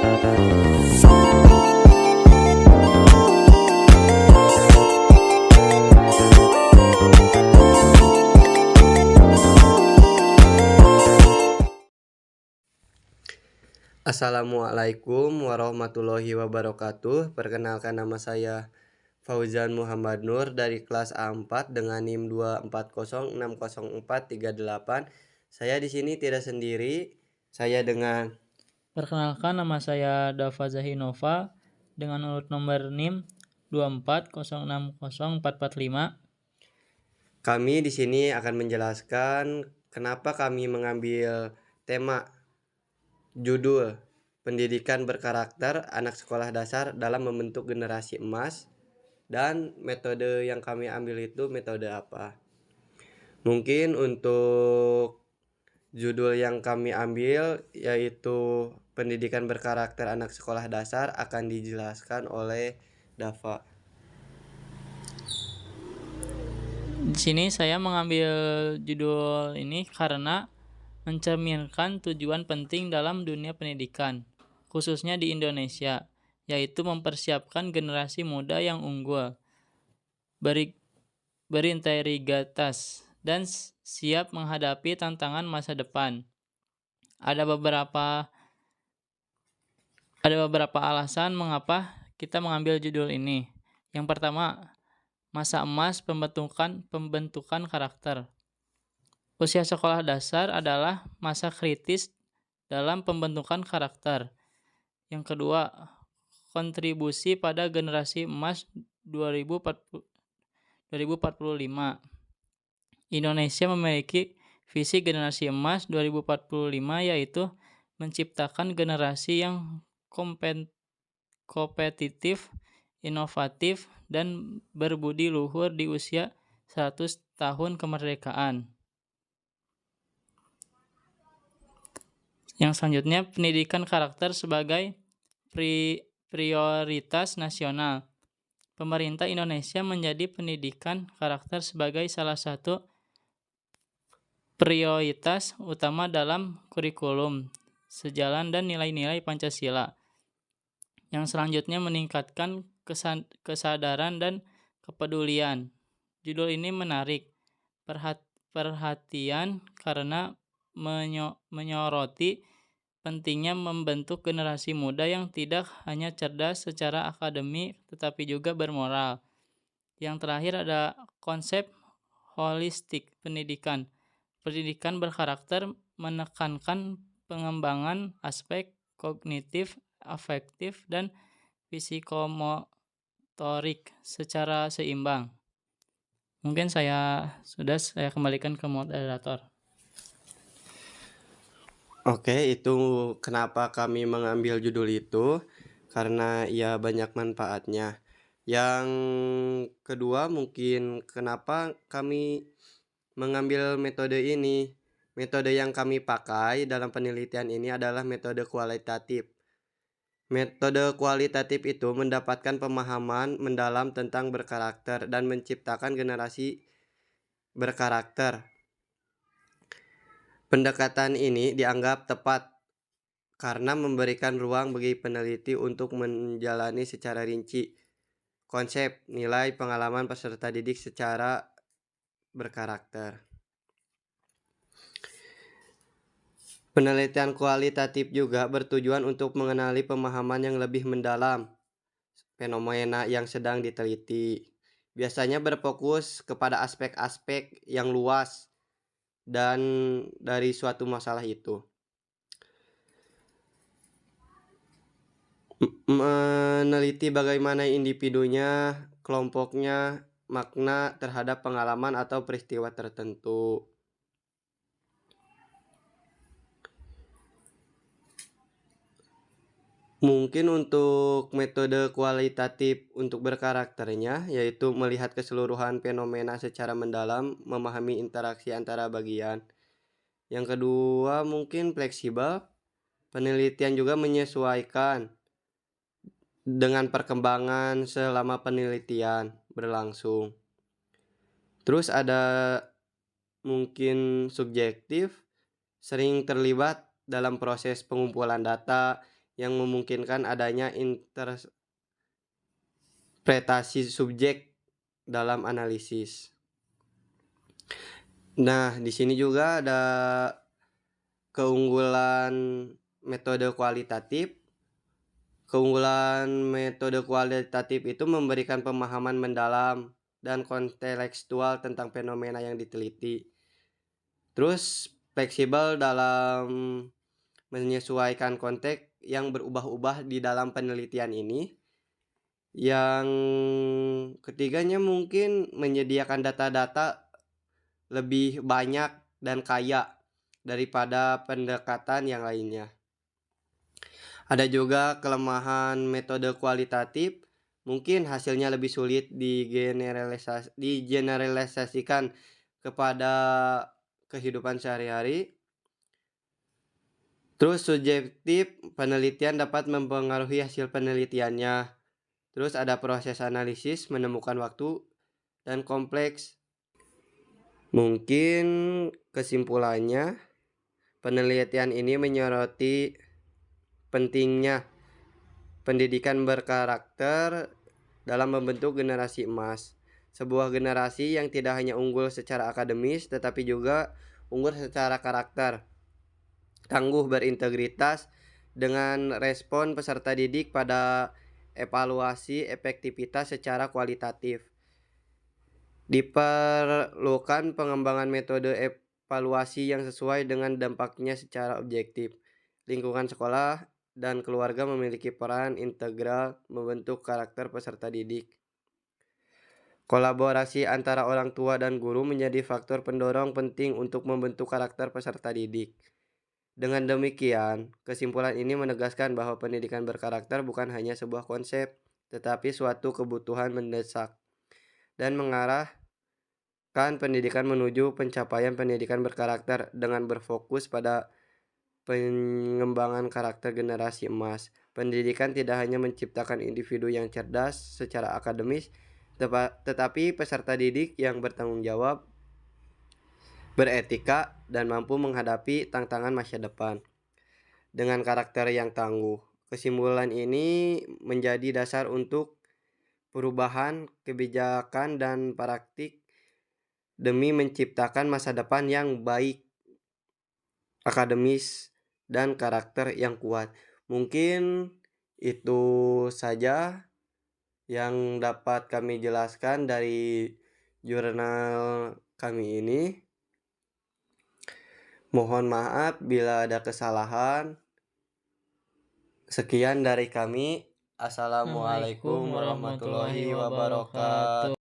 Assalamualaikum warahmatullahi wabarakatuh. Perkenalkan, nama saya Fauzan Muhammad Nur dari kelas A4 dengan NIM 240604338. Saya di sini tidak sendiri. Saya dengan Perkenalkan, nama saya Dava Zahinova dengan urut nomor NIM 240604445. kami di sini akan menjelaskan kenapa kami mengambil tema judul pendidikan berkarakter anak sekolah dasar dalam membentuk generasi emas, dan metode yang kami ambil itu metode apa. Mungkin untuk judul yang kami ambil yaitu pendidikan berkarakter anak sekolah dasar akan dijelaskan oleh Dava. Di sini saya mengambil judul ini karena mencerminkan tujuan penting dalam dunia pendidikan, khususnya di Indonesia, yaitu mempersiapkan generasi muda yang unggul, berintegritas, dan siap menghadapi tantangan masa depan. Ada beberapa alasan mengapa kita mengambil judul ini. Yang pertama, masa emas pembentukan karakter. Usia sekolah dasar adalah masa kritis dalam pembentukan karakter. Yang kedua, kontribusi pada generasi emas 2045. Indonesia memiliki visi generasi emas 2045, yaitu menciptakan generasi yang kompetitif, inovatif, dan berbudi luhur di usia 100 tahun kemerdekaan. Yang selanjutnya, pendidikan karakter sebagai prioritas nasional. Pemerintah Indonesia menjadi pendidikan karakter sebagai salah satu prioritas utama dalam kurikulum, sejalan dan nilai-nilai Pancasila. Yang selanjutnya, meningkatkan kesadaran dan kepedulian. Judul ini menarik perhatian karena menyoroti pentingnya membentuk generasi muda yang tidak hanya cerdas secara akademik tetapi juga bermoral. Yang terakhir ada konsep holistik pendidikan. Pendidikan berkarakter menekankan pengembangan aspek kognitif, afektif, dan psikomotorik secara seimbang. Mungkin saya kembalikan ke moderator. Oke, itu kenapa kami mengambil judul itu, karena ya banyak manfaatnya. Yang kedua, mungkin kenapa kami mengambil metode ini. Metode yang kami pakai dalam penelitian ini adalah metode kualitatif. Metode kualitatif itu mendapatkan pemahaman mendalam tentang berkarakter dan menciptakan generasi berkarakter. Pendekatan ini dianggap tepat karena memberikan ruang bagi peneliti untuk menjalani secara rinci konsep, nilai, pengalaman peserta didik secara berkarakter. Penelitian kualitatif juga bertujuan untuk mengenali pemahaman yang lebih mendalam fenomena yang sedang diteliti. Biasanya berfokus kepada aspek-aspek yang luas dan dari suatu masalah itu. Meneliti bagaimana individunya, kelompoknya, makna terhadap pengalaman atau peristiwa tertentu. Mungkin untuk metode kualitatif untuk berkarakternya, yaitu melihat keseluruhan fenomena secara mendalam, memahami interaksi antara bagian. Yang kedua, mungkin fleksibel. Penelitian juga menyesuaikan dengan perkembangan selama penelitian berlangsung. Terus ada mungkin subjektif, sering terlibat dalam proses pengumpulan data yang memungkinkan adanya interpretasi subjek dalam analisis. Nah, di sini juga ada keunggulan metode kualitatif. Keunggulan metode kualitatif itu memberikan pemahaman mendalam dan kontekstual tentang fenomena yang diteliti. Terus fleksibel dalam menyesuaikan konteks yang berubah-ubah di dalam penelitian ini. Yang ketiganya mungkin menyediakan data-data lebih banyak dan kaya daripada pendekatan yang lainnya. Ada juga kelemahan metode kualitatif, mungkin hasilnya lebih sulit digeneralisasikan kepada kehidupan sehari-hari. Terus subjektif, penelitian dapat mempengaruhi hasil penelitiannya. Terus ada proses analisis, menemukan waktu dan kompleks. Mungkin kesimpulannya, penelitian ini menyoroti pentingnya pendidikan berkarakter dalam membentuk generasi emas. Sebuah generasi yang tidak hanya unggul secara akademis, tetapi juga unggul secara karakter, tangguh berintegritas, dengan respon peserta didik pada evaluasi efektivitas secara kualitatif. Diperlukan pengembangan metode evaluasi yang sesuai dengan dampaknya secara objektif. Lingkungan sekolah dan keluarga memiliki peran integral membentuk karakter peserta didik. Kolaborasi antara orang tua dan guru menjadi faktor pendorong penting untuk membentuk karakter peserta didik. Dengan demikian, kesimpulan ini menegaskan bahwa pendidikan berkarakter bukan hanya sebuah konsep, tetapi suatu kebutuhan mendesak, dan mengarahkan pendidikan menuju pencapaian pendidikan berkarakter dengan berfokus pada pengembangan karakter generasi emas. Pendidikan tidak hanya menciptakan individu yang cerdas secara akademis, tetapi peserta didik yang bertanggung jawab, beretika, dan mampu menghadapi tantangan masa depan dengan karakter yang tangguh. Kesimpulan ini menjadi dasar untuk perubahan kebijakan dan praktik demi menciptakan masa depan yang baik, akademis, dan karakter yang kuat. Mungkin itu saja yang dapat kami jelaskan dari jurnal kami ini. Mohon maaf bila ada kesalahan. Sekian dari kami. Assalamualaikum warahmatullahi wabarakatuh.